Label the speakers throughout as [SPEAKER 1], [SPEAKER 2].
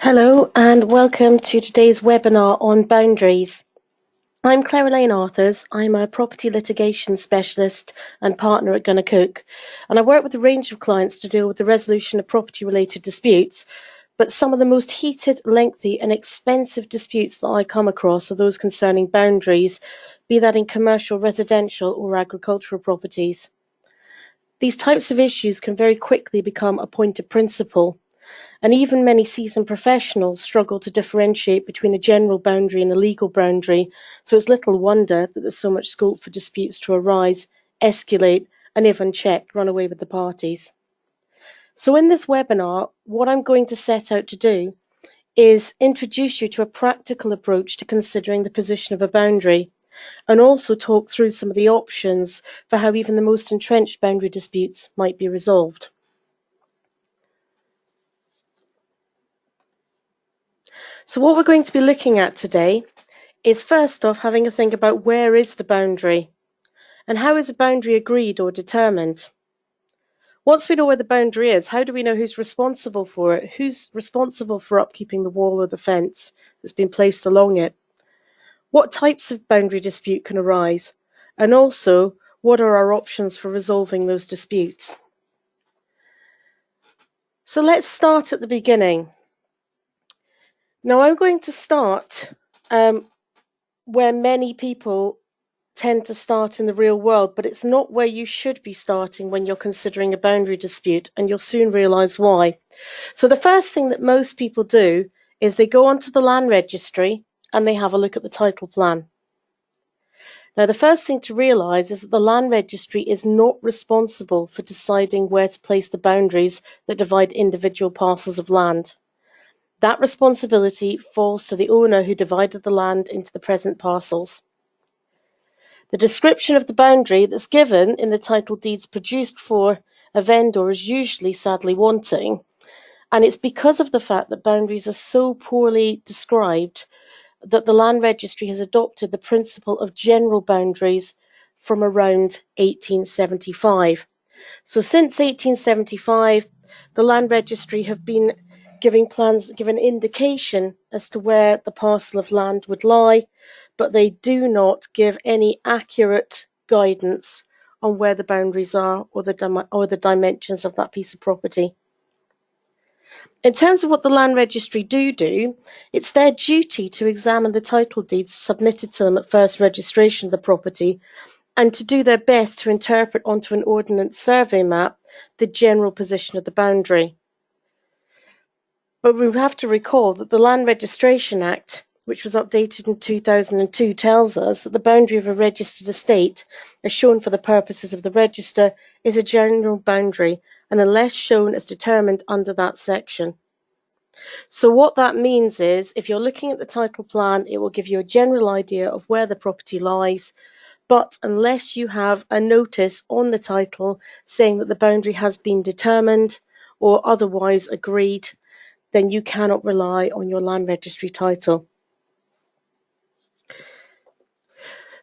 [SPEAKER 1] Hello and welcome to today's webinar on boundaries. I'm Claire-Elaine Arthurs. I'm a property litigation specialist and partner at Gunnar Cook, and I work with a range of clients to deal with the resolution of property-related disputes. But some of the most heated, lengthy and expensive disputes that I come across are those concerning boundaries, be that in commercial, residential or agricultural properties. These types of issues can very quickly become a point of principle. And even many seasoned professionals struggle to differentiate between a general boundary and a legal boundary, so it's little wonder that there's so much scope for disputes to arise, escalate, and if unchecked, run away with the parties. So in this webinar, what I'm going to set out to do is introduce you to a practical approach to considering the position of a boundary, and also talk through some of the options for how even the most entrenched boundary disputes might be resolved. So what we're going to be looking at today is first off having a think about where is the boundary and how is a boundary agreed or determined. Once we know where the boundary is, how do we know who's responsible for it? Who's responsible for upkeeping the wall or the fence that's been placed along it? What types of boundary dispute can arise? And also, what are our options for resolving those disputes? So let's start at the beginning. Now I'm going to start where many people tend to start in the real world, but it's not where you should be starting when you're considering a boundary dispute, and you'll soon realise why. So the first thing that most people do is they go onto the land registry and they have a look at the title plan. Now, the first thing to realise is that the land registry is not responsible for deciding where to place the boundaries that divide individual parcels of land. That responsibility falls to the owner who divided the land into the present parcels. The description of the boundary that's given in the title deeds produced for a vendor is usually sadly wanting, and it's because of the fact that boundaries are so poorly described that the Land Registry has adopted the principle of general boundaries from around 1875. So since 1875, the Land Registry have been giving indication as to where the parcel of land would lie, but they do not give any accurate guidance on where the boundaries are or the dimensions of that piece of property. In terms of what the Land Registry do, it's their duty to examine the title deeds submitted to them at first registration of the property and to do their best to interpret onto an Ordnance survey map the general position of the boundary. But we have to recall that the Land Registration Act, which was updated in 2002, tells us that the boundary of a registered estate, as shown for the purposes of the register, is a general boundary, and unless shown as determined under that section. So what that means is, if you're looking at the title plan, it will give you a general idea of where the property lies, but unless you have a notice on the title saying that the boundary has been determined or otherwise agreed, then you cannot rely on your land registry title.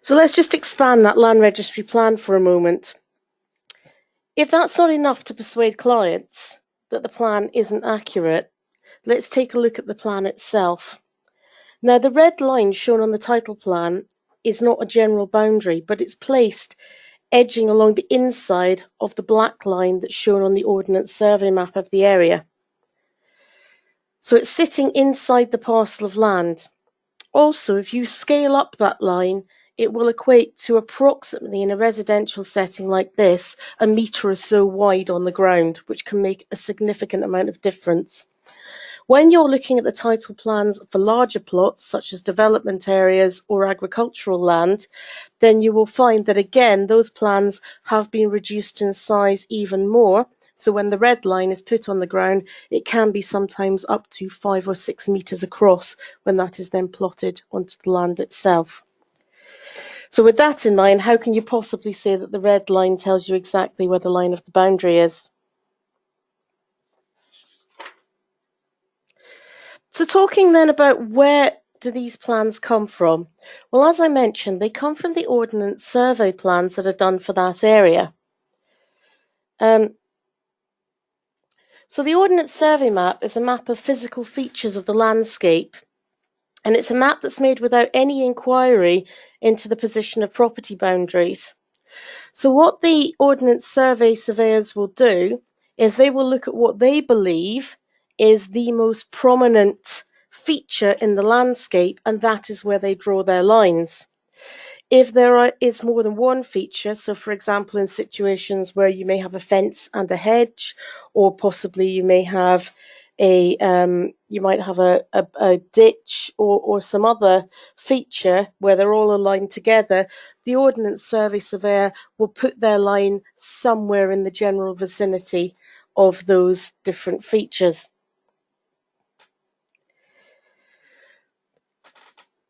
[SPEAKER 1] So let's just expand that land registry plan for a moment. If that's not enough to persuade clients that the plan isn't accurate, let's take a look at the plan itself. Now, the red line shown on the title plan is not a general boundary, but it's placed edging along the inside of the black line that's shown on the Ordnance survey map of the area. So it's sitting inside the parcel of land. Also, if you scale up that line, it will equate to approximately, in a residential setting like this, a metre or so wide on the ground, which can make a significant amount of difference. When you're looking at the title plans for larger plots, such as development areas or agricultural land, then you will find that, again, those plans have been reduced in size even more. So when the red line is put on the ground, it can be sometimes up to 5 or 6 metres across when that is then plotted onto the land itself. So with that in mind, how can you possibly say that the red line tells you exactly where the line of the boundary is? So talking then about where do these plans come from? Well, as I mentioned, they come from the Ordnance survey plans that are done for that area. So the Ordnance Survey Map is a map of physical features of the landscape, and it's a map that's made without any inquiry into the position of property boundaries. So what the Ordnance Survey surveyors will do is they will look at what they believe is the most prominent feature in the landscape, and that is where they draw their lines. If there is more than one feature, so for example, in situations where you may have a fence and a hedge, or possibly you may have a ditch or some other feature where they're all aligned together, the Ordnance Survey surveyor will put their line somewhere in the general vicinity of those different features.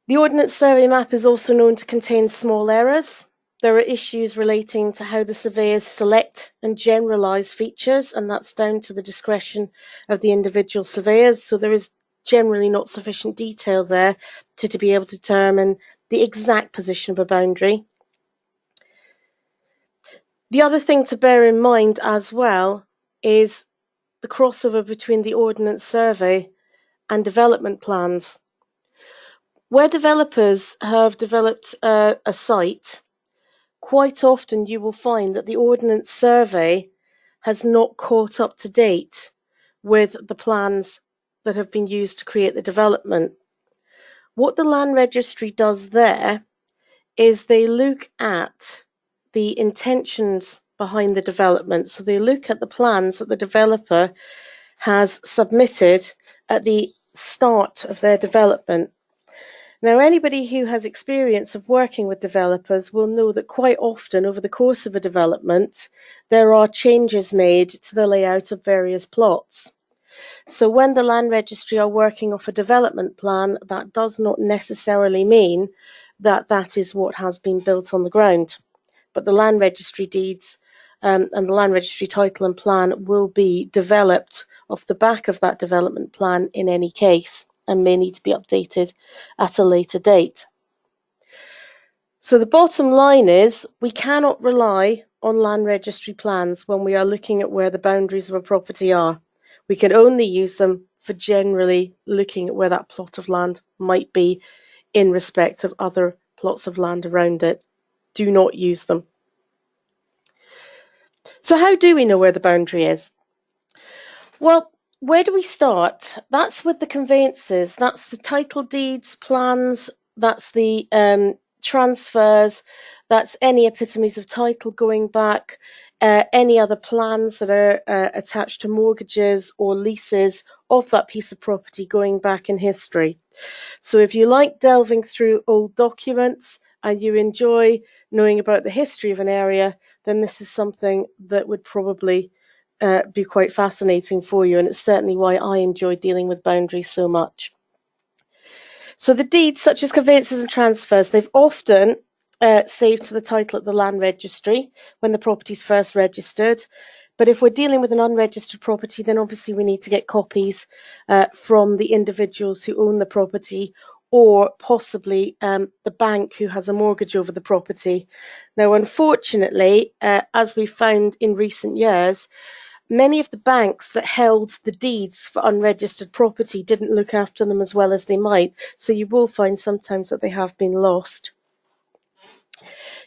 [SPEAKER 1] The Ordnance Survey map is also known to contain small errors. There are issues relating to how the surveyors select and generalise features, and that's down to the discretion of the individual surveyors. So there is generally not sufficient detail there to be able to determine the exact position of a boundary. The other thing to bear in mind as well is the crossover between the Ordnance Survey and development plans. Where developers have developed a site, quite often you will find that the Ordnance Survey has not caught up to date with the plans that have been used to create the development. What the Land Registry does there is they look at the intentions behind the development. So they look at the plans that the developer has submitted at the start of their development. Now, anybody who has experience of working with developers will know that quite often over the course of a development, there are changes made to the layout of various plots. So when the Land Registry are working off a development plan, that does not necessarily mean that that is what has been built on the ground. But the Land Registry deeds and the Land Registry title and plan will be developed off the back of that development plan in any case, and may need to be updated at a later date. So the bottom line is we cannot rely on Land Registry plans when we are looking at where the boundaries of a property are. We can only use them for generally looking at where that plot of land might be in respect of other plots of land around it. Do not use them. So how do we know where the boundary is? Well, where do we start? That's with the conveyances. That's the title deeds, plans, that's the transfers, that's any epitomes of title going back, any other plans that are attached to mortgages or leases of that piece of property going back in history. So if you like delving through old documents and you enjoy knowing about the history of an area, then this is something that would probably be quite fascinating for you, and it's certainly why I enjoy dealing with boundaries so much. So the deeds, such as conveyances and transfers, they've often saved to the title at the Land Registry when the property's first registered. But if we're dealing with an unregistered property, then obviously we need to get copies from the individuals who own the property, or possibly the bank who has a mortgage over the property. Now, unfortunately, as we found in recent years, many of the banks that held the deeds for unregistered property didn't look after them as well as they might, so you will find sometimes that they have been lost.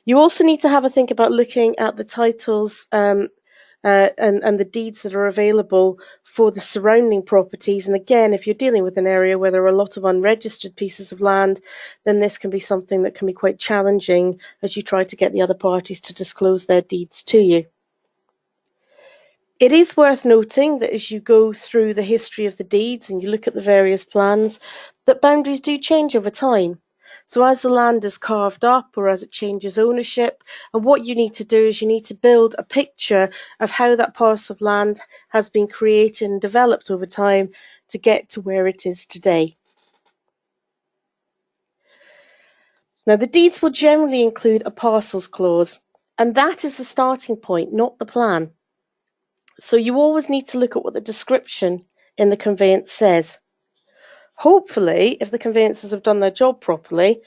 [SPEAKER 1] You also need to have a think about looking at the titles and the deeds that are available for the surrounding properties. And again, if you're dealing with an area where there are a lot of unregistered pieces of land, then this can be something that can be quite challenging as you try to get the other parties to disclose their deeds to you. It is worth noting that as you go through the history of the deeds and you look at the various plans, that boundaries do change over time. So as the land is carved up or as it changes ownership, and what you need to do is you need to build a picture of how that parcel of land has been created and developed over time to get to where it is today. Now, the deeds will generally include a parcels clause, and that is the starting point, not the plan. So you always need to look at what the description in the conveyance says. Hopefully, if the conveyancers have done their job properly,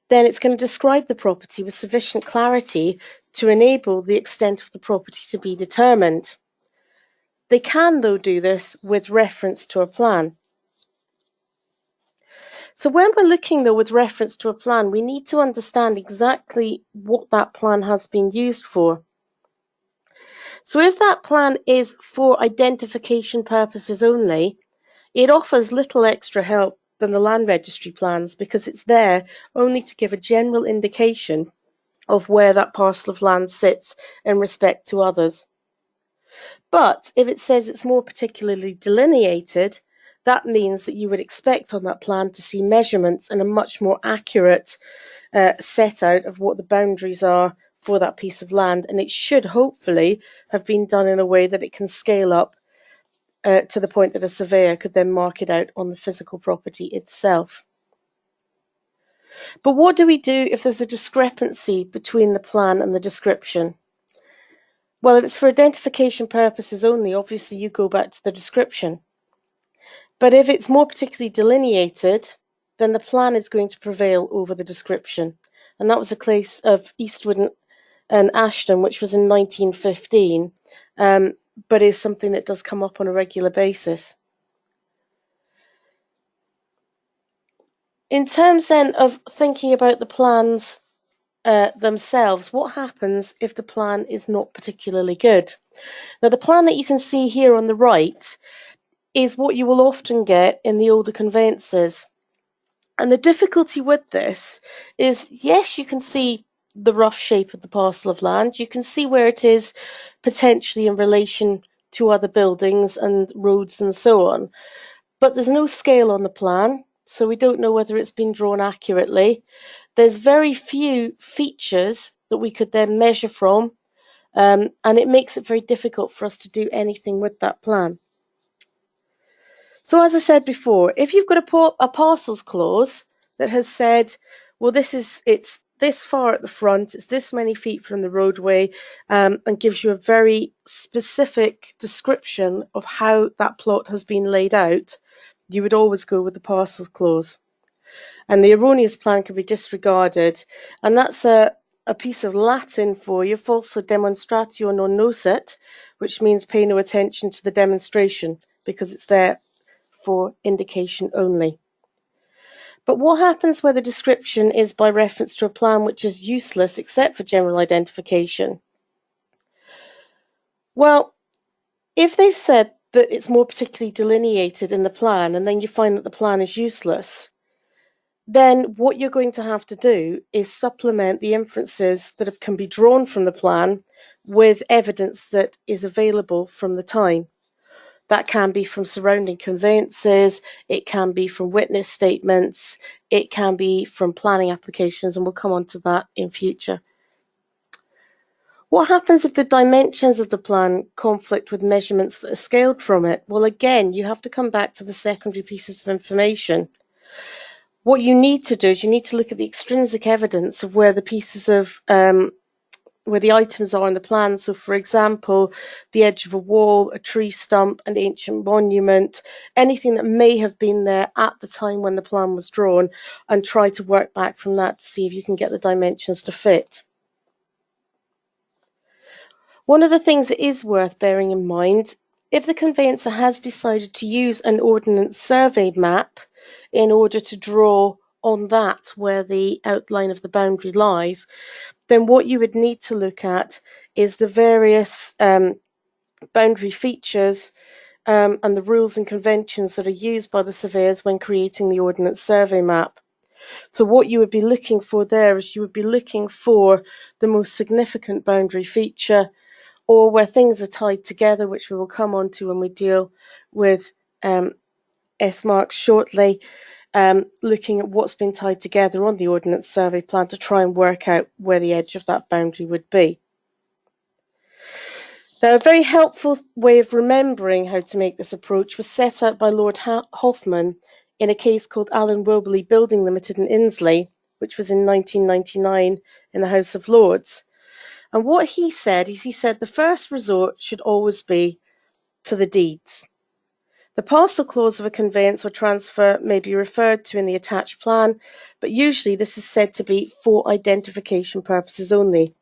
[SPEAKER 1] then it's going to describe the property with sufficient clarity to enable the extent of the property to be determined. They can, though, do this with reference to a plan. So when we're looking, though, with reference to a plan, we need to understand exactly what that plan has been used for. So if that plan is for identification purposes only, it offers little extra help than the land registry plans, because it's there only to give a general indication of where that parcel of land sits in respect to others. But if it says it's more particularly delineated, that means that you would expect on that plan to see measurements and a much more accurate set out of what the boundaries are for that piece of land, and it should hopefully have been done in a way that it can scale up to the point that a surveyor could then mark it out on the physical property itself. But what do we do if there's a discrepancy between the plan and the description? Well, if it's for identification purposes only, obviously you go back to the description. But if it's more particularly delineated, then the plan is going to prevail over the description. And that was the case of Eastwood and Ashton, which was in 1915, but is something that does come up on a regular basis. In terms then of thinking about the plans themselves, what happens if the plan is not particularly good? Now, the plan that you can see here on the right is what you will often get in the older conveyances. And the difficulty with this is, yes, you can see the rough shape of the parcel of land. You can see where it is potentially in relation to other buildings and roads and so on. But there's no scale on the plan, so we don't know whether it's been drawn accurately. There's very few features that we could then measure from, and it makes it very difficult for us to do anything with that plan. So as I said before, if you've got a parcels clause that has said, well, it's this far at the front, it's this many feet from the roadway, and gives you a very specific description of how that plot has been laid out, you would always go with the parcels clause. And the erroneous plan can be disregarded. And that's a piece of Latin for you, falso demonstratio non nocet, which means pay no attention to the demonstration, because it's there for indication only. But what happens where the description is by reference to a plan which is useless except for general identification? Well, if they've said that it's more particularly delineated in the plan and then you find that the plan is useless, then what you're going to have to do is supplement the inferences that can be drawn from the plan with evidence that is available from the time. That can be from surrounding conveyances, it can be from witness statements, it can be from planning applications, and we'll come on to that in future. What happens if the dimensions of the plan conflict with measurements that are scaled from it? Well, again, you have to come back to the secondary pieces of information. What you need to do is you need to look at the extrinsic evidence of where the pieces of where the items are in the plan. So, for example, the edge of a wall, a tree stump, an ancient monument, anything that may have been there at the time when the plan was drawn, and try to work back from that to see if you can get the dimensions to fit. One of the things that is worth bearing in mind, if the conveyancer has decided to use an ordnance survey map in order to draw on that where the outline of the boundary lies, then what you would need to look at is the various boundary features and the rules and conventions that are used by the surveyors when creating the ordnance survey map. So what you would be looking for there is you would be looking for the most significant boundary feature, or where things are tied together, which we will come on to when we deal with S-marks shortly, looking at what's been tied together on the Ordnance Survey plan to try and work out where the edge of that boundary would be. Now, a very helpful way of remembering how to make this approach was set out by Lord Hoffman in a case called Allen Wilberley Building Limited in Insley, which was in 1999 in the House of Lords. And what he said is, he said the first resort should always be to the deeds. The parcel clause of a conveyance or transfer may be referred to in the attached plan, but usually this is said to be for identification purposes only.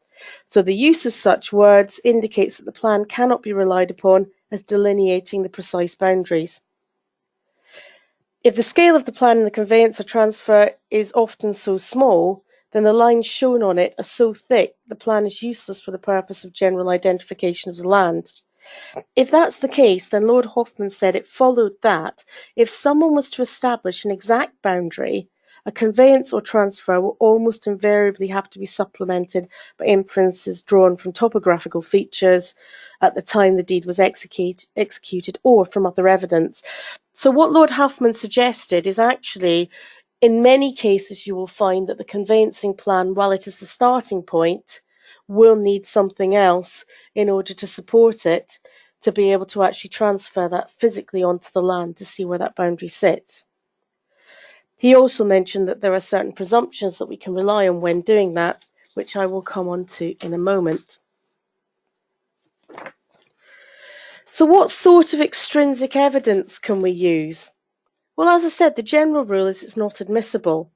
[SPEAKER 1] So the use of such words indicates that the plan cannot be relied upon as delineating the precise boundaries. If the scale of the plan in the conveyance or transfer is often so small, then the lines shown on it are so thick the plan is useless for the purpose of general identification of the land. If that's the case, then Lord Hoffman said it followed that if someone was to establish an exact boundary, a conveyance or transfer will almost invariably have to be supplemented by inferences drawn from topographical features at the time the deed was executed or from other evidence. So what Lord Hoffman suggested is actually, in many cases, you will find that the conveyancing plan, while it is the starting point, will need something else in order to support it, to be able to actually transfer that physically onto the land to see where that boundary sits. He also mentioned that there are certain presumptions that we can rely on when doing that, which I will come on to in a moment. So what sort of extrinsic evidence can we use? Well, as I said, the general rule is it's not admissible.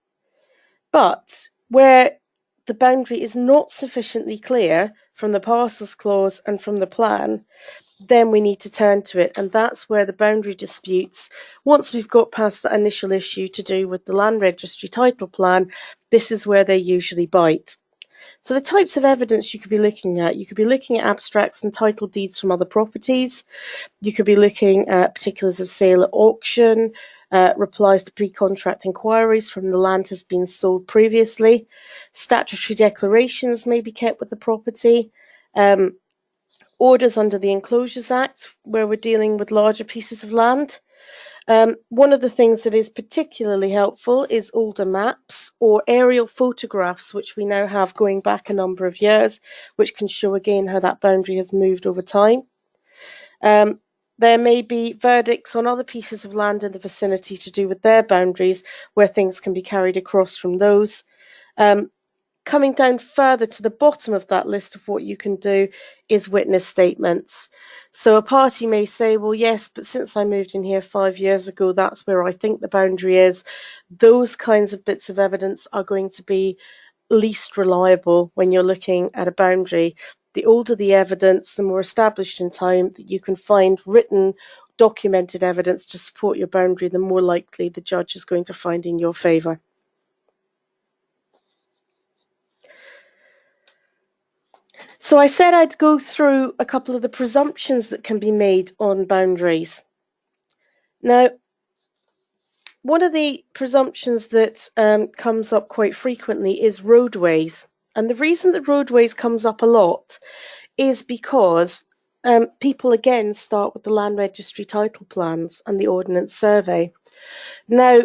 [SPEAKER 1] But where the boundary is not sufficiently clear from the parcels clause and from the plan, then we need to turn to it. And that's where the boundary disputes, once we've got past that initial issue to do with the land registry title plan, this is where they usually bite. So the types of evidence you could be looking at abstracts and title deeds from other properties. You could be looking at particulars of sale at auction, replies to pre-contract inquiries from the land has been sold previously. Statutory declarations may be kept with the property. Orders under the Enclosures Act, where we're dealing with larger pieces of land. One of the things that is particularly helpful is older maps or aerial photographs, which we now have going back a number of years, which can show again how that boundary has moved over time. There may be verdicts on other pieces of land in the vicinity to do with their boundaries, where things can be carried across from those. Coming down further to the bottom of that list of what you can do is witness statements. So a party may say, well, yes, but since I moved in here 5 years ago, that's where I think the boundary is. Those kinds of bits of evidence are going to be least reliable when you're looking at a boundary. The older the evidence, the more established in time that you can find written, documented evidence to support your boundary, the more likely the judge is going to find in your favour. So I said I'd go through a couple of the presumptions that can be made on boundaries. Now, one of the presumptions that comes up quite frequently is roadways. And the reason that roadways comes up a lot is because people again start with the land registry title plans and the Ordnance survey. Now,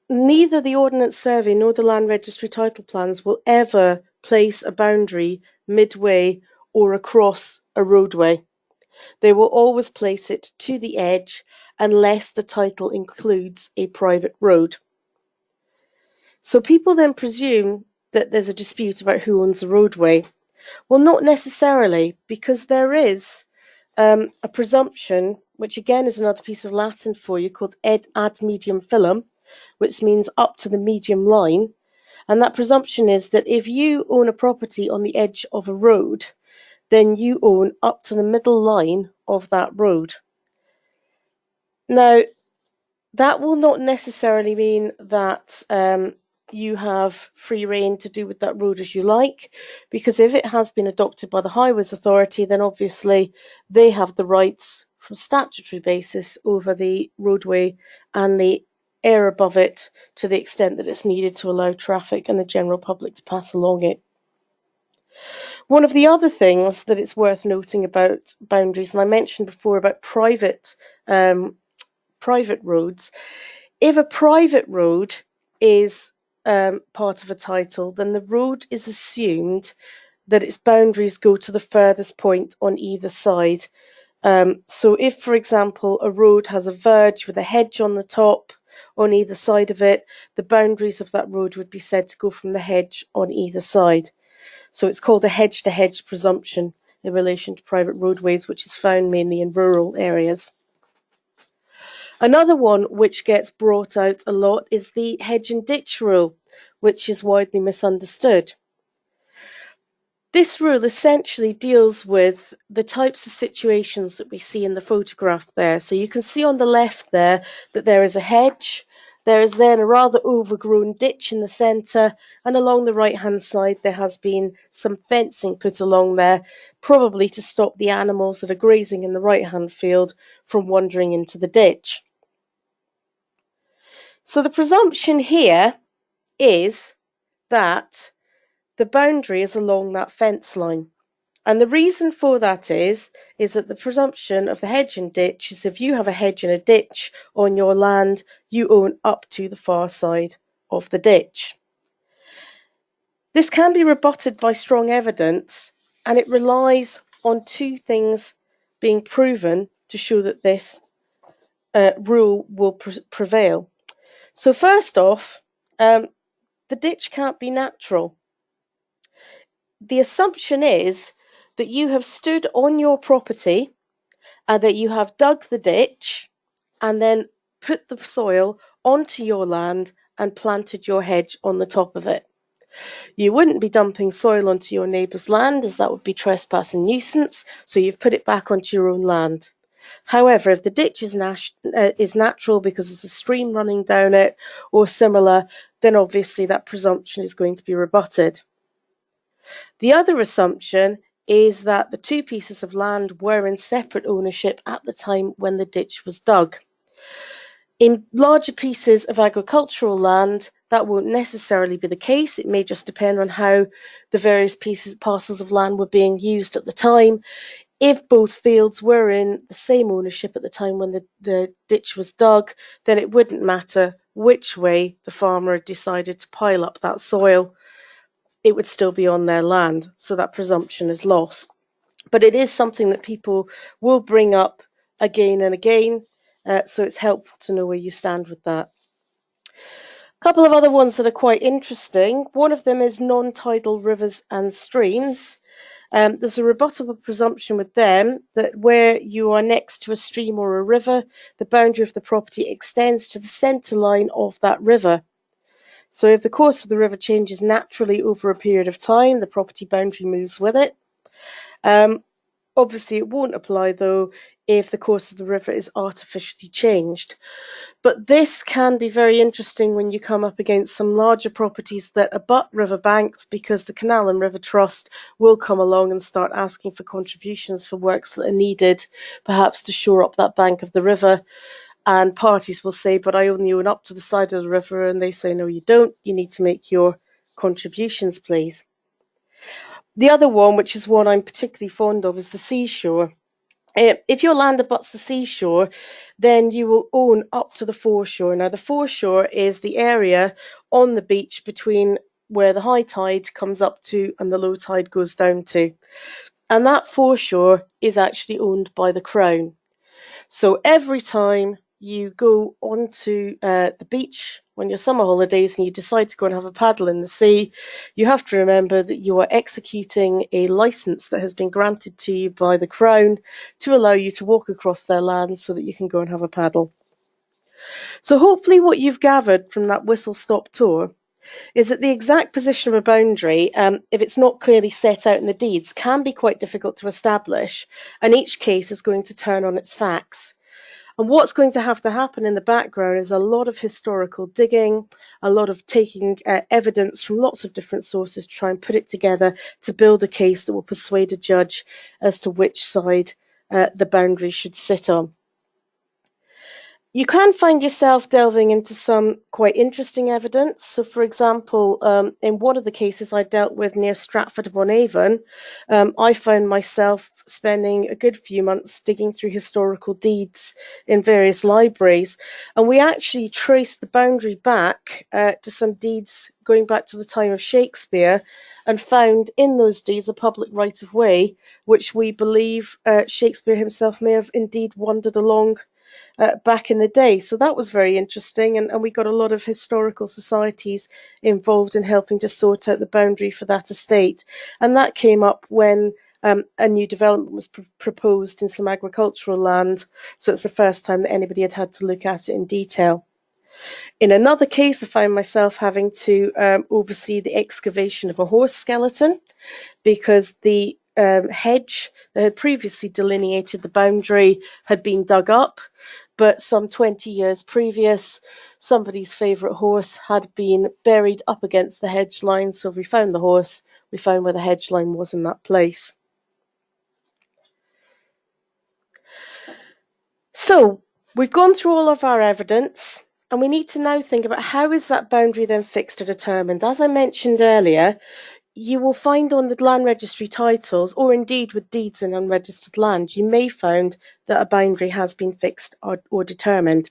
[SPEAKER 1] neither the Ordnance survey nor the land registry title plans will ever place a boundary midway or across a roadway. They will always place it to the edge unless the title includes a private road. So people then presume that there's a dispute about who owns the roadway. Well, not necessarily, because there is a presumption, which again is another piece of Latin for you, called ad medium filum, which means up to the medium line. And that presumption is that if you own a property on the edge of a road, then you own up to the middle line of that road. Now, that will not necessarily mean that you have free rein to do with that road as you like, because if it has been adopted by the Highways Authority, then obviously they have the rights from statutory basis over the roadway and the air above it to the extent that it's needed to allow traffic and the general public to pass along it. One of the other things that it's worth noting about boundaries, and I mentioned before about private roads, if a private road is part of a title, then the road is assumed that its boundaries go to the furthest point on either side. So if, for example, a road has a verge with a hedge on the top on either side of it, the boundaries of that road would be said to go from the hedge on either side. So it's called a hedge-to-hedge presumption in relation to private roadways, which is found mainly in rural areas. Another one which gets brought out a lot is the hedge and ditch rule, which is widely misunderstood. This rule essentially deals with the types of situations that we see in the photograph there. So you can see on the left there that there is a hedge. There is then a rather overgrown ditch in the centre, and along the right-hand side there has been some fencing put along there, probably to stop the animals that are grazing in the right-hand field from wandering into the ditch. So the presumption here is that the boundary is along that fence line. And the reason for that is that the presumption of the hedge and ditch is if you have a hedge and a ditch on your land, you own up to the far side of the ditch. This can be rebutted by strong evidence, and it relies on two things being proven to show that this rule will prevail. So first off, the ditch can't be natural. The assumption is that you have stood on your property and that you have dug the ditch and then put the soil onto your land and planted your hedge on the top of it. You wouldn't be dumping soil onto your neighbour's land, as that would be trespass and nuisance, so you've put it back onto your own land. However, if the ditch is natural because there's a stream running down it or similar, then obviously that presumption is going to be rebutted. The other assumption is that the two pieces of land were in separate ownership at the time when the ditch was dug. In larger pieces of agricultural land, that won't necessarily be the case. It may just depend on how the various parcels of land were being used at the time. If both fields were in the same ownership at the time when the ditch was dug, then it wouldn't matter which way the farmer decided to pile up that soil. It would still be on their land, so that presumption is lost. But it is something that people will bring up again and again, so it's helpful to know where you stand with that. A couple of other ones that are quite interesting. One of them is non-tidal rivers and streams. There's a rebuttable presumption with them that where you are next to a stream or a river, the boundary of the property extends to the centre line of that river. So if the course of the river changes naturally over a period of time, the property boundary moves with it. Obviously, it won't apply, though, if the course of the river is artificially changed. But this can be very interesting when you come up against some larger properties that abut river banks, because the Canal and River Trust will come along and start asking for contributions for works that are needed, perhaps to shore up that bank of the river. And parties will say, but I only own up to the side of the river. And they say, no, you don't. You need to make your contributions, please. The other one, which is one I'm particularly fond of, is the seashore. If your land abuts the seashore, then you will own up to the foreshore. Now, the foreshore is the area on the beach between where the high tide comes up to and the low tide goes down to. And that foreshore is actually owned by the Crown. So every time you go onto the beach when your summer holidays and you decide to go and have a paddle in the sea, you have to remember that you are executing a licence that has been granted to you by the Crown to allow you to walk across their lands so that you can go and have a paddle. So hopefully what you've gathered from that whistle-stop tour is that the exact position of a boundary, if it's not clearly set out in the deeds, can be quite difficult to establish, and each case is going to turn on its facts. And what's going to happen in the background is a lot of historical digging, a lot of taking evidence from lots of different sources to try and put it together to build a case that will persuade a judge as to which side the boundary should sit on. You can find yourself delving into some quite interesting evidence. So, for example, in one of the cases I dealt with near Stratford-upon-Avon, I found myself spending a good few months digging through historical deeds in various libraries. And we actually traced the boundary back to some deeds going back to the time of Shakespeare, and found in those deeds a public right-of-way, which we believe Shakespeare himself may have indeed wandered along back in the day. So that was very interesting, and we got a lot of historical societies involved in helping to sort out the boundary for that estate. And that came up when a new development was proposed in some agricultural land, so it's the first time that anybody had had to look at it in detail. In another case, I found myself having to oversee the excavation of a horse skeleton because the hedge that had previously delineated the boundary had been dug up, but some 20 years previous, somebody's favourite horse had been buried up against the hedge line. So we found the horse, we found where the hedge line was in that place. So we've gone through all of our evidence, and we need to now think about how is that boundary then fixed or determined. As I mentioned earlier, you will find on the land registry titles, or indeed with deeds in unregistered land, you may find that a boundary has been fixed or determined.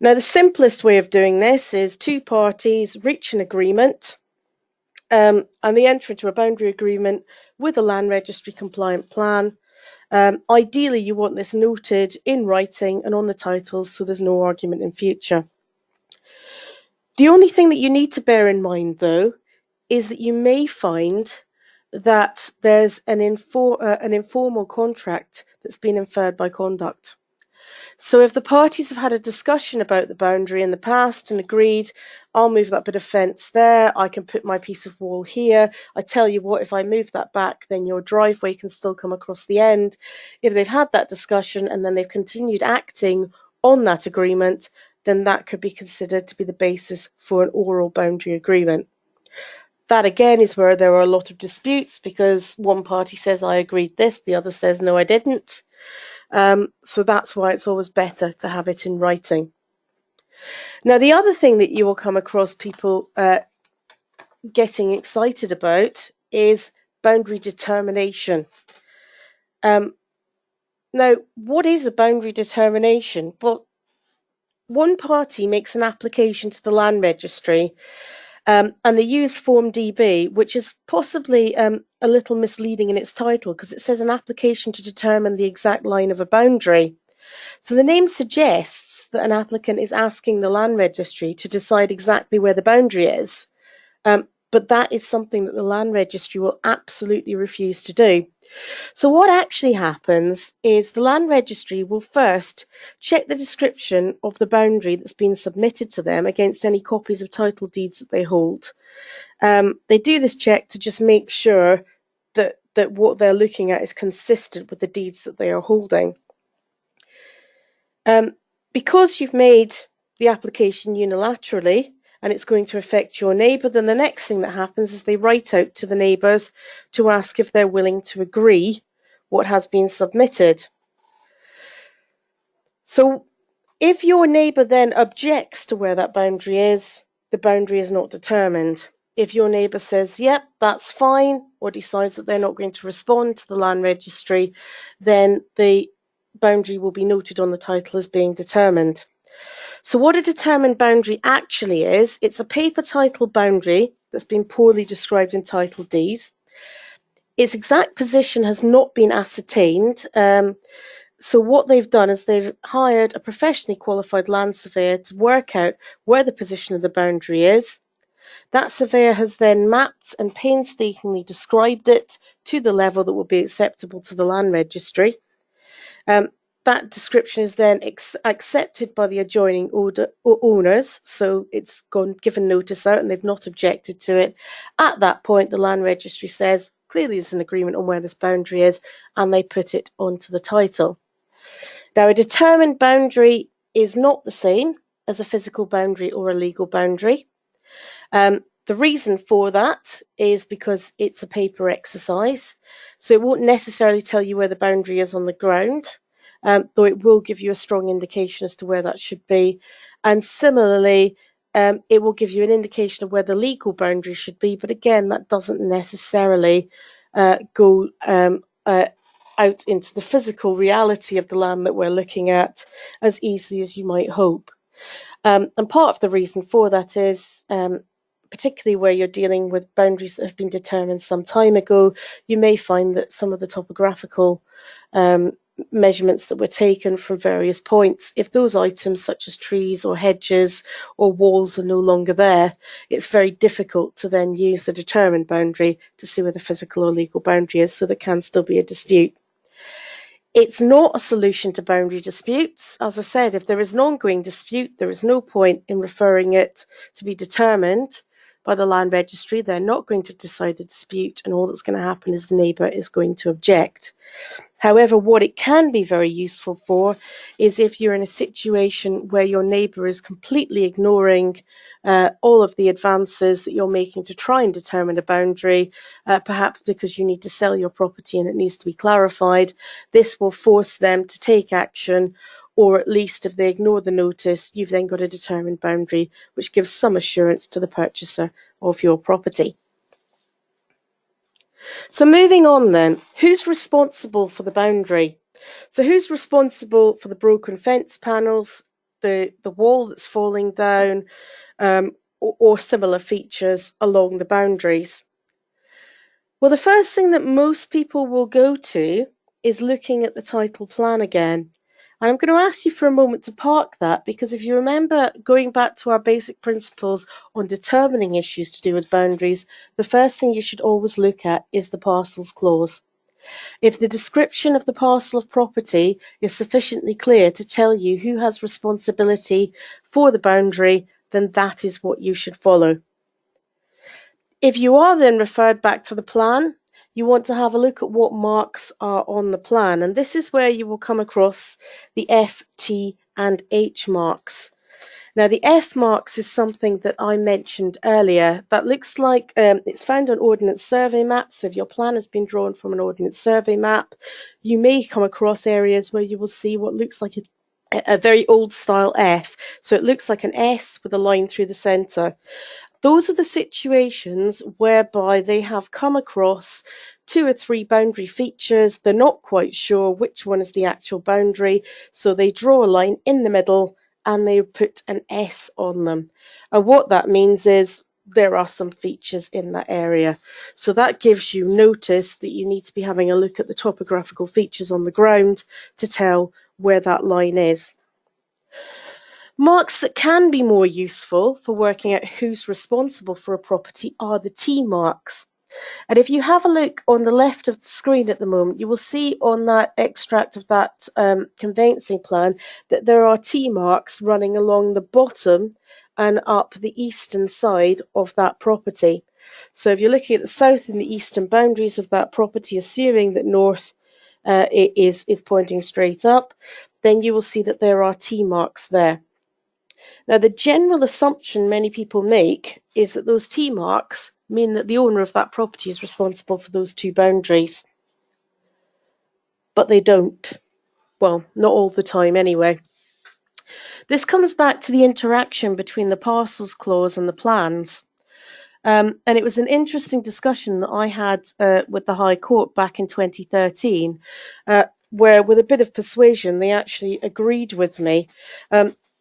[SPEAKER 1] Now, the simplest way of doing this is two parties reach an agreement and they enter into a boundary agreement with a land registry compliant plan. Ideally, you want this noted in writing and on the titles so there's no argument in future. The only thing that you need to bear in mind, though, is that you may find that there's an informal contract that's been inferred by conduct. So if the parties have had a discussion about the boundary in the past and agreed, I'll move that bit of fence there, I can put my piece of wall here, I tell you what, if I move that back, then your driveway can still come across the end. If they've had that discussion and then they've continued acting on that agreement, then that could be considered to be the basis for an oral boundary agreement. That again is where there are a lot of disputes because one party says I agreed this, the other says no I didn't. So that's why it's always better to have it in writing. Now, the other thing that you will come across people getting excited about is boundary determination. Now, what is a boundary determination? Well, one party makes an application to the land registry and they use Form DB, which is possibly a little misleading in its title because it says an application to determine the exact line of a boundary. So the name suggests that an applicant is asking the land registry to decide exactly where the boundary is, but that is something that the land registry will absolutely refuse to do. So what actually happens is the land registry will first check the description of the boundary that's been submitted to them against any copies of title deeds that they hold. They do this check to just make sure that what they're looking at is consistent with the deeds that they are holding. Because you've made the application unilaterally and it's going to affect your neighbour, then the next thing that happens is they write out to the neighbours to ask if they're willing to agree what has been submitted. So if your neighbour then objects to where that boundary is, the boundary is not determined. If your neighbour says, yep, that's fine, or decides that they're not going to respond to the land registry, then the boundary will be noted on the title as being determined. So what a determined boundary actually is, it's a paper title boundary that's been poorly described in title deeds. Its exact position has not been ascertained. So what they've done is they've hired a professionally qualified land surveyor to work out where the position of the boundary is. That surveyor has then mapped and painstakingly described it to the level that will be acceptable to the land registry. That description is then accepted by the adjoining owners, so it's given notice out and they've not objected to it. At that point, the land registry says, clearly there's an agreement on where this boundary is, and they put it onto the title. Now, a determined boundary is not the same as a physical boundary or a legal boundary. The reason for that is because it's a paper exercise, so it won't necessarily tell you where the boundary is on the ground, though it will give you a strong indication as to where that should be. And similarly, it will give you an indication of where the legal boundary should be, but again, that doesn't necessarily go out into the physical reality of the land that we're looking at as easily as you might hope. And part of the reason for that is, particularly where you're dealing with boundaries that have been determined some time ago, you may find that some of the topographical measurements that were taken from various points, if those items such as trees or hedges or walls are no longer there, it's very difficult to then use the determined boundary to see where the physical or legal boundary is, so there can still be a dispute. It's not a solution to boundary disputes. As I said, if there is an ongoing dispute, there is no point in referring it to be determined by the land registry. They're not going to decide the dispute, and all that's going to happen is the neighbour is going to object. However, what it can be very useful for is if you're in a situation where your neighbour is completely ignoring all of the advances that you're making to try and determine a boundary, perhaps because you need to sell your property and it needs to be clarified. This will force them to take action, or at least if they ignore the notice, you've then got a determined boundary, which gives some assurance to the purchaser of your property. So moving on then, who's responsible for the boundary? So who's responsible for the broken fence panels, the wall that's falling down, or similar features along the boundaries? Well, the first thing that most people will go to is looking at the title plan again. And I'm going to ask you for a moment to park that, because if you remember going back to our basic principles on determining issues to do with boundaries, the first thing you should always look at is the parcels clause. If the description of the parcel of property is sufficiently clear to tell you who has responsibility for the boundary, then that is what you should follow. If you are then referred back to the plan, you want to have a look at what marks are on the plan. And this is where you will come across the F, T, and H marks. Now, the F marks is something that I mentioned earlier. That looks like it's found on Ordnance survey maps. So if your plan has been drawn from an Ordnance survey map, you may come across areas where you will see what looks like a very old style F. So it looks like an S with a line through the centre. Those are the situations whereby they have come across 2 or 3 boundary features. They're not quite sure which one is the actual boundary, so they draw a line in the middle and they put an S on them. And what that means is there are some features in that area. So that gives you notice that you need to be having a look at the topographical features on the ground to tell where that line is. Marks that can be more useful for working out who's responsible for a property are the T marks. And if you have a look on the left of the screen at the moment, you will see on that extract of that conveyancing plan that there are T marks running along the bottom and up the eastern side of that property. So if you're looking at the south and the eastern boundaries of that property, assuming that north is pointing straight up, then you will see that there are T marks there. Now, the general assumption many people make is that those T marks mean that the owner of that property is responsible for those 2 boundaries. But they don't. Well, not all the time anyway. This comes back to the interaction between the parcels clause and the plans. And it was an interesting discussion that I had with the High Court back in 2013, where with a bit of persuasion, they actually agreed with me.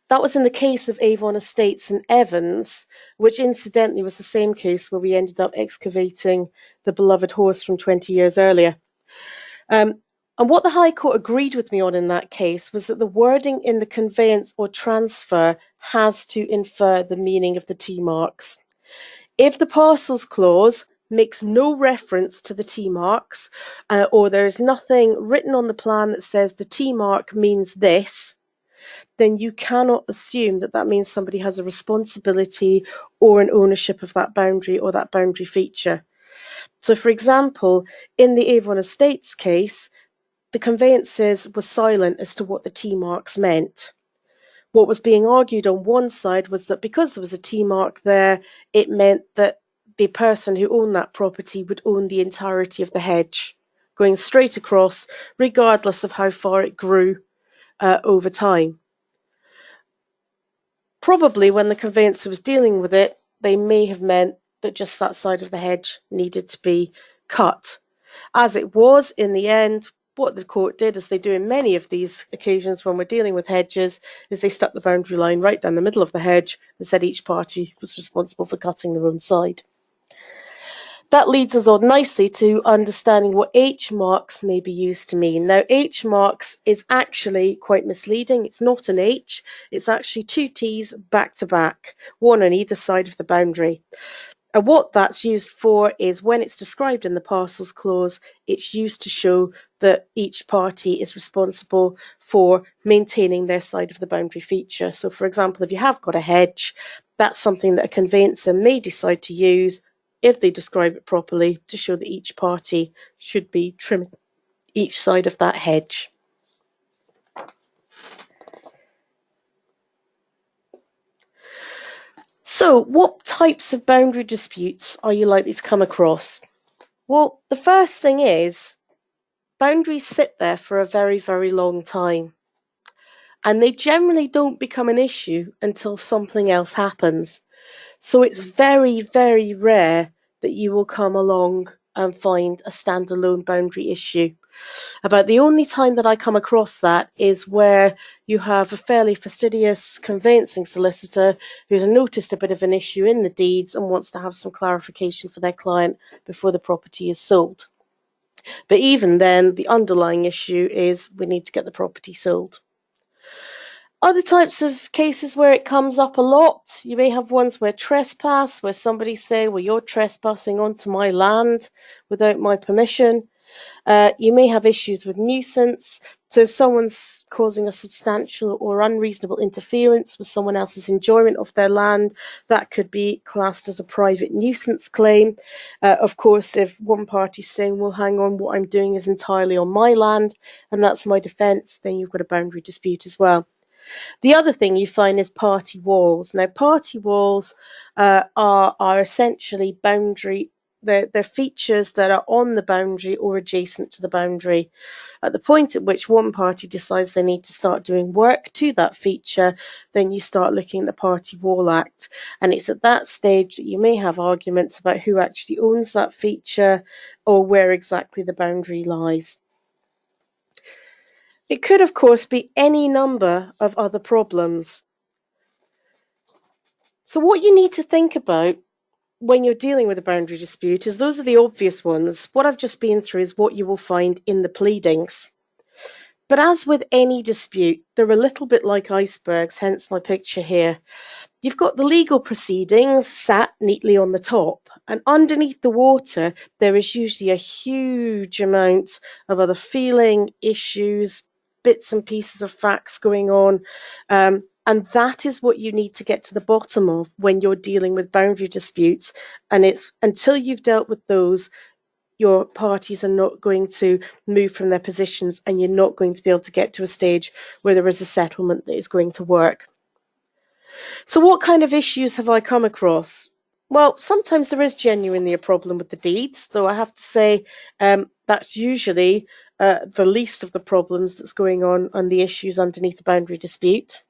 [SPEAKER 1] That was in the case of Avon Estates and Evans, which incidentally was the same case where we ended up excavating the beloved horse from 20 years earlier. And what the High Court agreed with me on in that case was that the wording in the conveyance or transfer has to infer the meaning of the T marks. If the parcels clause makes no reference to the T marks, or there's nothing written on the plan that says the T mark means this, then you cannot assume that that means somebody has a responsibility or an ownership of that boundary or that boundary feature. So, for example, in the Avon Estates case, the conveyances were silent as to what the T marks meant. What was being argued on one side was that because there was a T mark there, it meant that the person who owned that property would own the entirety of the hedge, going straight across, regardless of how far it grew over time. Probably when the conveyancer was dealing with it, they may have meant that just that side of the hedge needed to be cut. As it was, in the end, what the court did, as they do in many of these occasions when we're dealing with hedges, is they stuck the boundary line right down the middle of the hedge and said each party was responsible for cutting their own side. That leads us on nicely to understanding what H marks may be used to mean. Now, H marks is actually quite misleading. It's not an H. It's actually 2 T's back to back, one on either side of the boundary. And what that's used for is when it's described in the parcels clause, it's used to show that each party is responsible for maintaining their side of the boundary feature. So, for example, if you have got a hedge, that's something that a conveyancer may decide to use if they describe it properly to show that each party should be trimming each side of that hedge. So, what types of boundary disputes are you likely to come across? Well, the first thing is boundaries sit there for a very, very long time, and they generally don't become an issue until something else happens. So it's very, very rare that you will come along and find a standalone boundary issue. About the only time that I come across that is where you have a fairly fastidious conveyancing solicitor who's noticed a bit of an issue in the deeds and wants to have some clarification for their client before the property is sold. But even then, the underlying issue is we need to get the property sold. Other types of cases where it comes up a lot, you may have ones where trespass, where somebody's saying, well, you're trespassing onto my land without my permission. You may have issues with nuisance. So if someone's causing a substantial or unreasonable interference with someone else's enjoyment of their land, that could be classed as a private nuisance claim. Of course, if one party's saying, well, hang on, what I'm doing is entirely on my land, and that's my defence, then you've got a boundary dispute as well. The other thing you find is party walls. Now, party walls are essentially boundary. They're features that are on the boundary or adjacent to the boundary. At the point at which one party decides they need to start doing work to that feature, then you start looking at the Party Wall Act. And it's at that stage that you may have arguments about who actually owns that feature or where exactly the boundary lies. It could, of course, be any number of other problems. So what you need to think about when you're dealing with a boundary dispute is those are the obvious ones. What I've just been through is what you will find in the pleadings. But as with any dispute, they're a little bit like icebergs, hence my picture here. You've got the legal proceedings sat neatly on the top, and underneath the water, there is usually a huge amount of other feeling, issues, bits and pieces of facts going on. And that is what you need to get to the bottom of when you're dealing with boundary disputes. And it's until you've dealt with those, your parties are not going to move from their positions, and you're not going to be able to get to a stage where there is a settlement that is going to work. So what kind of issues have I come across? Well, sometimes there is genuinely a problem with the deeds, though I have to say that's usually the least of the problems that's going on the issues underneath the boundary dispute.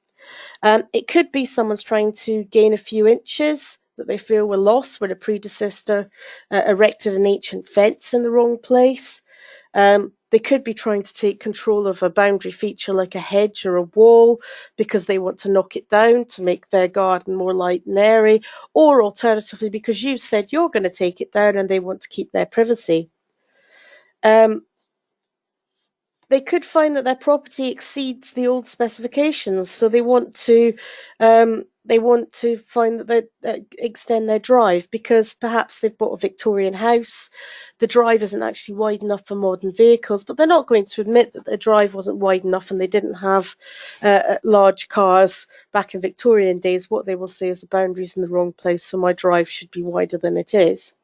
[SPEAKER 1] It could be someone's trying to gain a few inches that they feel were lost when a predecessor erected an ancient fence in the wrong place. They could be trying to take control of a boundary feature like a hedge or a wall because they want to knock it down to make their garden more light and airy, or alternatively because you said you're going to take it down and they want to keep their privacy. They could find that their property exceeds the old specifications, so they want to find that they extend their drive because perhaps they've bought a Victorian house. The drive isn't actually wide enough for modern vehicles, but they're not going to admit that their drive wasn't wide enough and they didn't have large cars back in Victorian days. What they will say is the boundary's in the wrong place, so my drive should be wider than it is.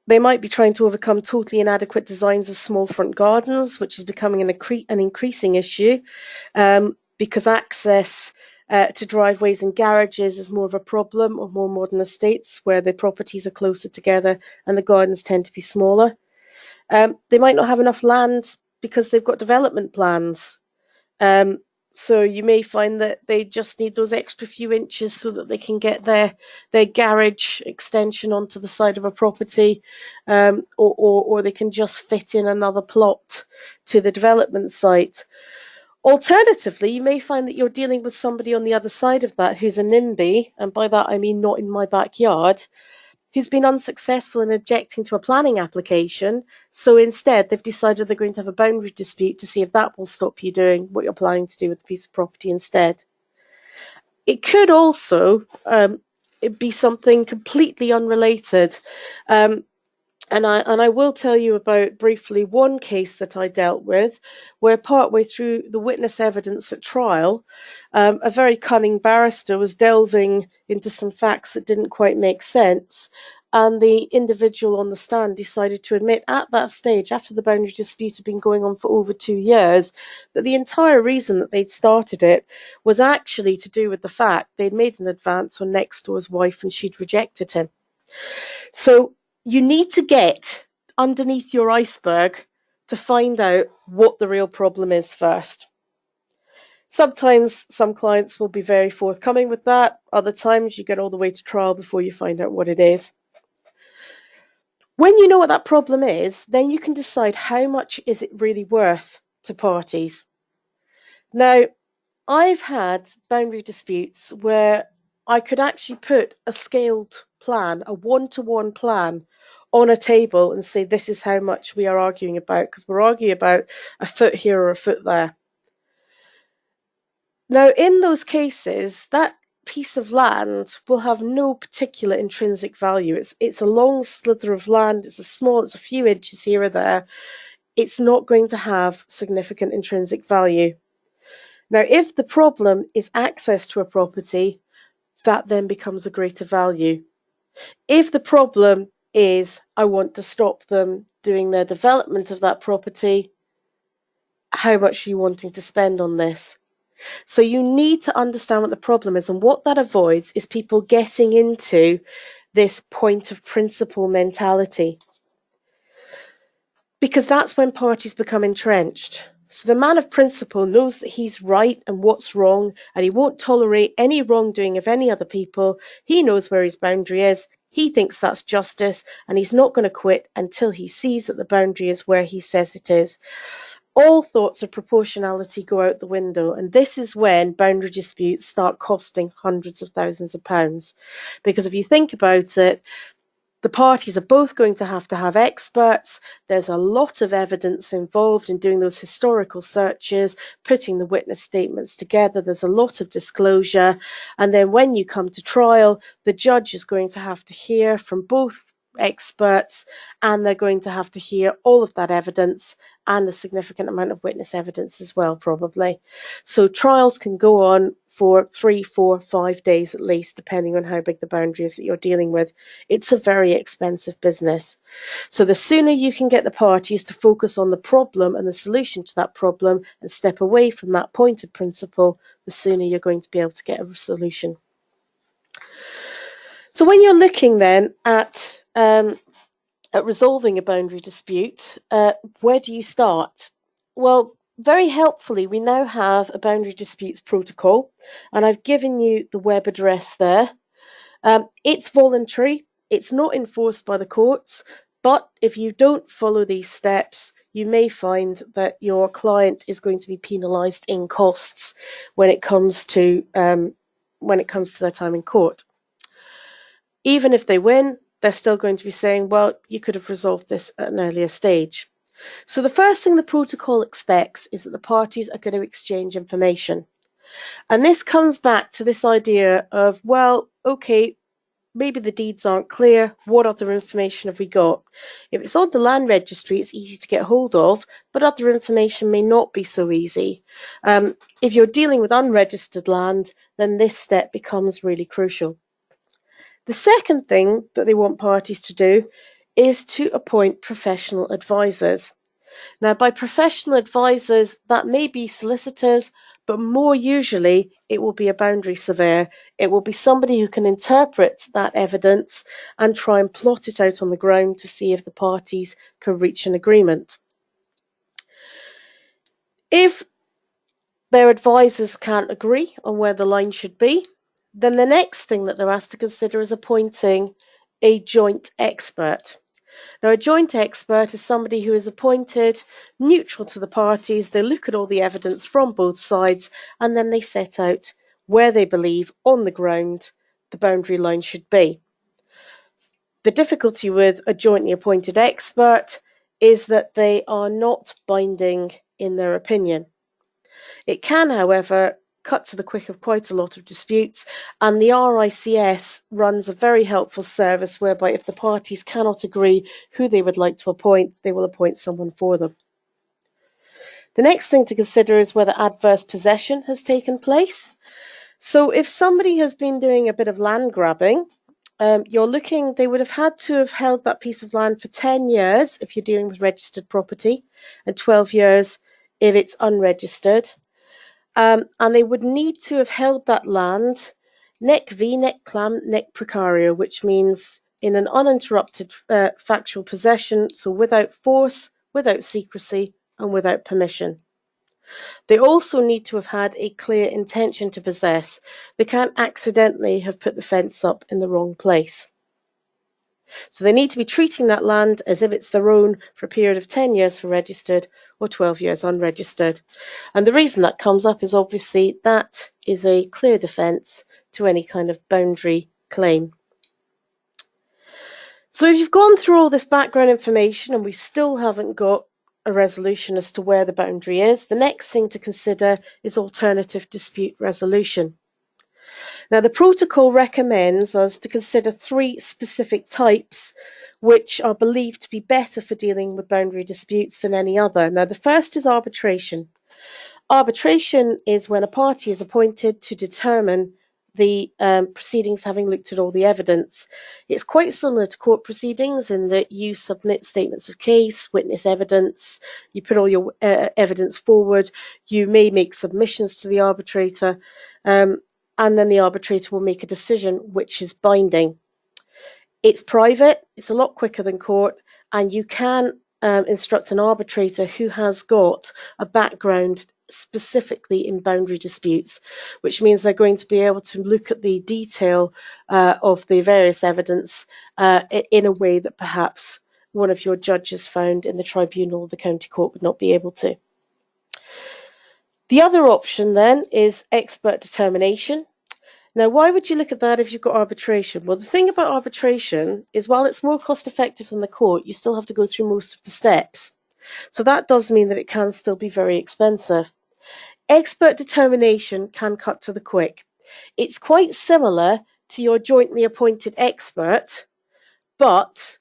[SPEAKER 1] They might be trying to overcome totally inadequate designs of small front gardens, which is becoming an increasing issue because access to driveways and garages is more of a problem of more modern estates where the properties are closer together and the gardens tend to be smaller. They might not have enough land because they've got development plans. So you may find that they just need those extra few inches so that they can get their garage extension onto the side of a property, or they can just fit in another plot to the development site. Alternatively, you may find that you're dealing with somebody on the other side of that who's a NIMBY, and by that I mean not in my backyard, who's been unsuccessful in objecting to a planning application. So instead, they've decided they're going to have a boundary dispute to see if that will stop you doing what you're planning to do with the piece of property instead. It could also it be something completely unrelated. And I will tell you about briefly one case that I dealt with, where partway through the witness evidence at trial, a very cunning barrister was delving into some facts that didn't quite make sense. And the individual on the stand decided to admit at that stage, after the boundary dispute had been going on for over 2 years, that the entire reason that they'd started it was actually to do with the fact they'd made an advance on next door's wife and she'd rejected him. So you need to get underneath your iceberg to find out what the real problem is first. Sometimes some clients will be very forthcoming with that. Other times you get all the way to trial before you find out what it is. When you know what that problem is, then you can decide how much is it really worth to parties. Now, I've had boundary disputes where I could actually put a scaled plan, a one-to-one plan, on a table and say this is how much we are arguing about, because we're arguing about a foot here or a foot there. Now, in those cases, that piece of land will have no particular intrinsic value. It's a long slither of land, it's a few inches here or there. It's not going to have significant intrinsic value. Now, if the problem is access to a property, that then becomes a greater value. If the problem is I want to stop them doing their development of that property, how much are you wanting to spend on this? So you need to understand what the problem is, and what that avoids is people getting into this point of principle mentality, because that's when parties become entrenched. So the man of principle knows that he's right and what's wrong, and he won't tolerate any wrongdoing of any other people. He knows where his boundary is. He thinks that's justice, and he's not going to quit until he sees that the boundary is where he says it is. All thoughts of proportionality go out the window, and this is when boundary disputes start costing hundreds of thousands of pounds. Because if you think about it, the parties are both going to have experts. There's a lot of evidence involved in doing those historical searches, putting the witness statements together. There's a lot of disclosure. And then when you come to trial, the judge is going to have to hear from both experts, and they're going to have to hear all of that evidence and a significant amount of witness evidence as well, probably. So trials can go on for 3, 4, 5 days at least, depending on how big the boundary is that you're dealing with. It's a very expensive business. So the sooner you can get the parties to focus on the problem and the solution to that problem and step away from that point of principle, the sooner you're going to be able to get a solution. So when you're looking then at resolving a boundary dispute, where do you start? Well, very helpfully, we now have a boundary disputes protocol, and I've given you the web address there. It's voluntary, it's not enforced by the courts, but if you don't follow these steps, you may find that your client is going to be penalised in costs when it comes to their time in court. Even if they win, they're still going to be saying, well, you could have resolved this at an earlier stage. So the first thing the protocol expects is that the parties are going to exchange information. And this comes back to this idea of, well, okay, maybe the deeds aren't clear. What other information have we got? If it's on the land registry, it's easy to get hold of, but other information may not be so easy. If you're dealing with unregistered land, then this step becomes really crucial. The second thing that they want parties to do is to appoint professional advisors. Now, by professional advisors, that may be solicitors, but more usually it will be a boundary surveyor. It will be somebody who can interpret that evidence and try and plot it out on the ground to see if the parties can reach an agreement. If their advisors can't agree on where the line should be, then the next thing that they're asked to consider is appointing a joint expert. Now, a joint expert is somebody who is appointed neutral to the parties. They look at all the evidence from both sides, and then they set out where they believe on the ground the boundary line should be. The difficulty with a jointly appointed expert is that they are not binding in their opinion. It can, however, cut to the quick of quite a lot of disputes, and the RICS runs a very helpful service whereby if the parties cannot agree who they would like to appoint, they will appoint someone for them. The next thing to consider is whether adverse possession has taken place. So if somebody has been doing a bit of land grabbing, they would have had to have held that piece of land for 10 years if you're dealing with registered property, and 12 years if it's unregistered. And they would need to have held that land nec vi, nec clam, nec precario, which means in an uninterrupted factual possession, so without force, without secrecy, and without permission. They also need to have had a clear intention to possess. They can't accidentally have put the fence up in the wrong place. So they need to be treating that land as if it's their own for a period of 10 years for registered or 12 years unregistered. And the reason that comes up is obviously that is a clear defence to any kind of boundary claim. So if you've gone through all this background information and we still haven't got a resolution as to where the boundary is, the next thing to consider is alternative dispute resolution. Now, the protocol recommends us to consider 3 specific types which are believed to be better for dealing with boundary disputes than any other. Now, the first is arbitration. Arbitration is when a party is appointed to determine the proceedings having looked at all the evidence. It's quite similar to court proceedings in that you submit statements of case, witness evidence, you put all your evidence forward, you may make submissions to the arbitrator, and then the arbitrator will make a decision which is binding. It's private, it's a lot quicker than court, and you can instruct an arbitrator who has got a background specifically in boundary disputes, which means they're going to be able to look at the detail of the various evidence in a way that perhaps one of your judges found in the tribunal or the county court would not be able to. The other option then is expert determination. Now, why would you look at that if you've got arbitration? Well, the thing about arbitration is while it's more cost effective than the court, you still have to go through most of the steps. So that does mean that it can still be very expensive. Expert determination can cut to the quick. It's quite similar to your jointly appointed expert, but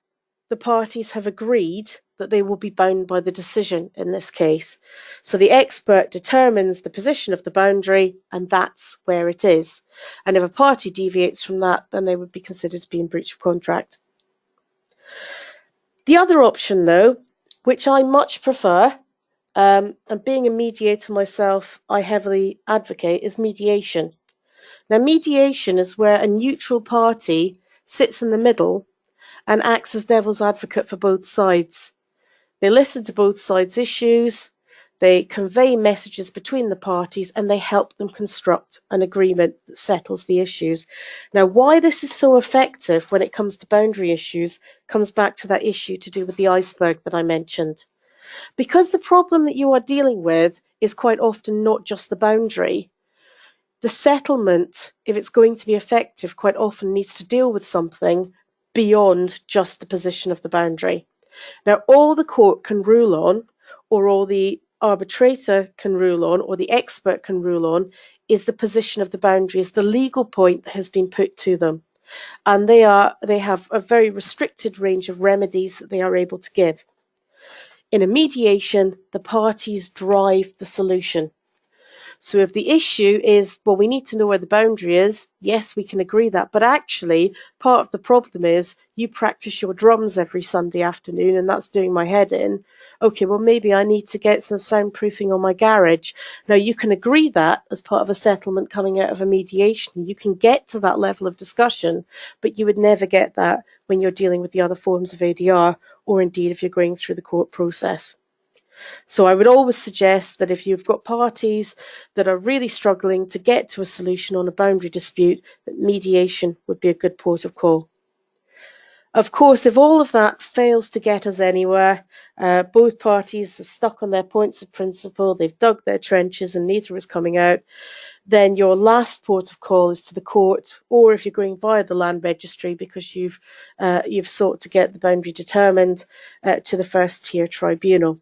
[SPEAKER 1] the parties have agreed that they will be bound by the decision in this case. So the expert determines the position of the boundary, and that's where it is. And if a party deviates from that, then they would be considered to be in breach of contract. The other option, though, which I much prefer, and being a mediator myself, I heavily advocate, is mediation. Now, mediation is where a neutral party sits in the middle and acts as devil's advocate for both sides. They listen to both sides' issues, they convey messages between the parties, and they help them construct an agreement that settles the issues. Now, why this is so effective when it comes to boundary issues comes back to that issue to do with the iceberg that I mentioned. Because the problem that you are dealing with is quite often not just the boundary, the settlement, if it's going to be effective, quite often needs to deal with something beyond just the position of the boundary. Now, all the court can rule on, or all the arbitrator can rule on, or the expert can rule on, is the position of the boundary, is the legal point that has been put to them. And they have a very restricted range of remedies that they are able to give. In a mediation, the parties drive the solution. So if the issue is, well, we need to know where the boundary is, yes, we can agree that. But actually, part of the problem is you practice your drums every Sunday afternoon, and that's doing my head in. Okay, well, maybe I need to get some soundproofing on my garage. Now, you can agree that as part of a settlement coming out of a mediation. You can get to that level of discussion, but you would never get that when you're dealing with the other forms of ADR, or indeed if you're going through the court process. So I would always suggest that if you've got parties that are really struggling to get to a solution on a boundary dispute, that mediation would be a good port of call. Of course, if all of that fails to get us anywhere, both parties are stuck on their points of principle, they've dug their trenches and neither is coming out, then your last port of call is to the court, or if you're going via the land registry because you've sought to get the boundary determined, to the first tier tribunal.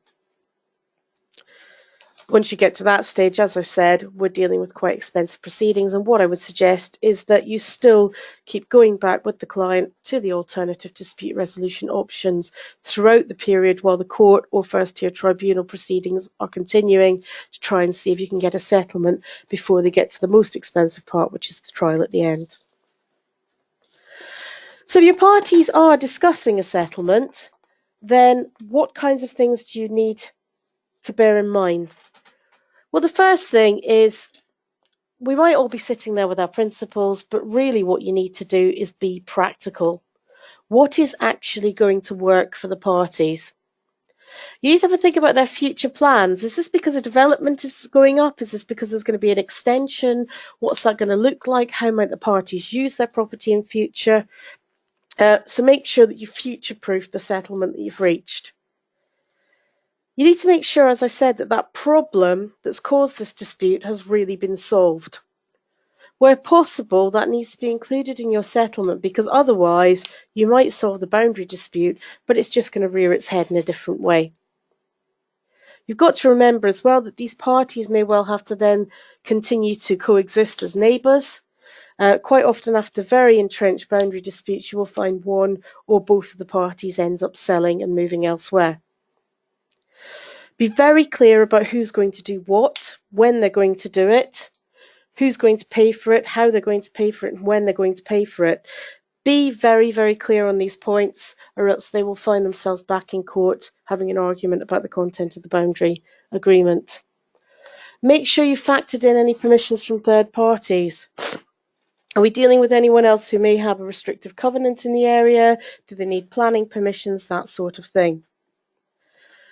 [SPEAKER 1] Once you get to that stage, as I said, we're dealing with quite expensive proceedings, and what I would suggest is that you still keep going back with the client to the alternative dispute resolution options throughout the period while the court or first-tier tribunal proceedings are continuing, to try and see if you can get a settlement before they get to the most expensive part, which is the trial at the end. So if your parties are discussing a settlement, then what kinds of things do you need to bear in mind? Well, the first thing is, we might all be sitting there with our principles, but really what you need to do is be practical. What is actually going to work for the parties? You need to have a think about their future plans. Is this because a development is going up? Is this because there's going to be an extension? What's that going to look like? How might the parties use their property in future? So make sure that you future-proof the settlement that you've reached. You need to make sure, as I said, that that problem that's caused this dispute has really been solved. Where possible, that needs to be included in your settlement, because otherwise you might solve the boundary dispute, but it's just going to rear its head in a different way. You've got to remember as well that these parties may well have to then continue to coexist as neighbours. Quite often after very entrenched boundary disputes, you will find one or both of the parties ends up selling and moving elsewhere. Be very clear about who's going to do what, when they're going to do it, who's going to pay for it, how they're going to pay for it, and when they're going to pay for it. Be very, very clear on these points, or else they will find themselves back in court having an argument about the content of the boundary agreement. Make sure you factored in any permissions from third parties. Are we dealing with anyone else who may have a restrictive covenant in the area? Do they need planning permissions? That sort of thing.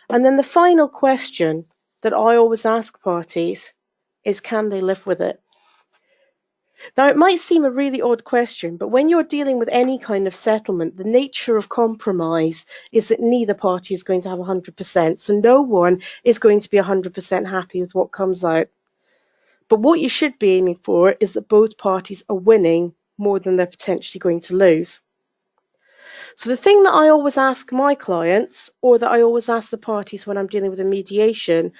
[SPEAKER 1] And then the final question that I always ask parties is, can they live with it? Now, it might seem a really odd question, but when you're dealing with any kind of settlement, the nature of compromise is that neither party is going to have 100%. So no one is going to be 100% happy with what comes out. But what you should be aiming for is that both parties are winning more than they're potentially going to lose. So the thing that I always ask my clients, or that I always ask the parties when I'm dealing with a mediation,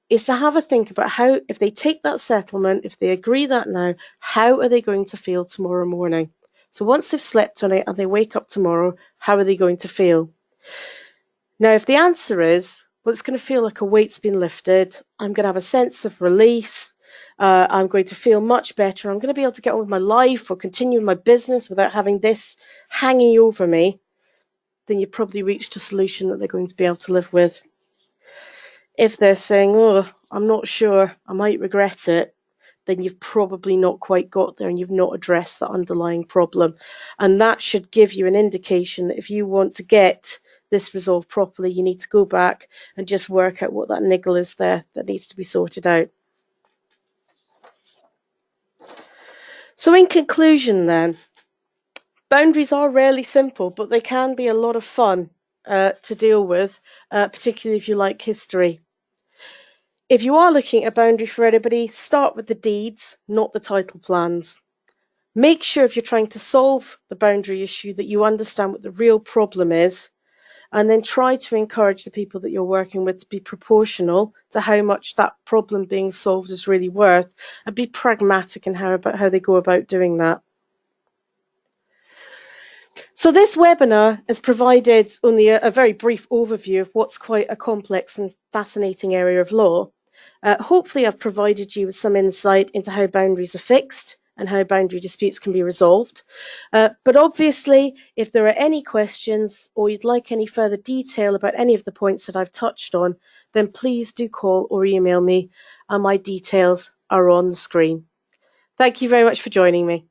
[SPEAKER 1] is to have a think about how, if they take that settlement, if they agree that now, how are they going to feel tomorrow morning? So once they've slept on it and they wake up tomorrow, how are they going to feel? Now, if the answer is, well, it's going to feel like a weight's been lifted, I'm going to have a sense of release, I'm going to feel much better, I'm going to be able to get on with my life or continue my business without having this hanging over me, then you've probably reached a solution that they're going to be able to live with. If they're saying, oh, I'm not sure, I might regret it, then you've probably not quite got there and you've not addressed the underlying problem. And that should give you an indication that if you want to get this resolved properly, you need to go back and just work out what that niggle is there that needs to be sorted out. So in conclusion then, boundaries are rarely simple, but they can be a lot of fun to deal with, particularly if you like history. If you are looking at a boundary for anybody, start with the deeds, not the title plans. Make sure if you're trying to solve the boundary issue that you understand what the real problem is, and then try to encourage the people that you're working with to be proportional to how much that problem being solved is really worth, and be pragmatic in how they go about doing that. So this webinar has provided only a very brief overview of what's quite a complex and fascinating area of law. Hopefully I've provided you with some insight into how boundaries are fixed and how boundary disputes can be resolved. But obviously, if there are any questions or you'd like any further detail about any of the points that I've touched on, then please do call or email me, and my details are on the screen. Thank you very much for joining me.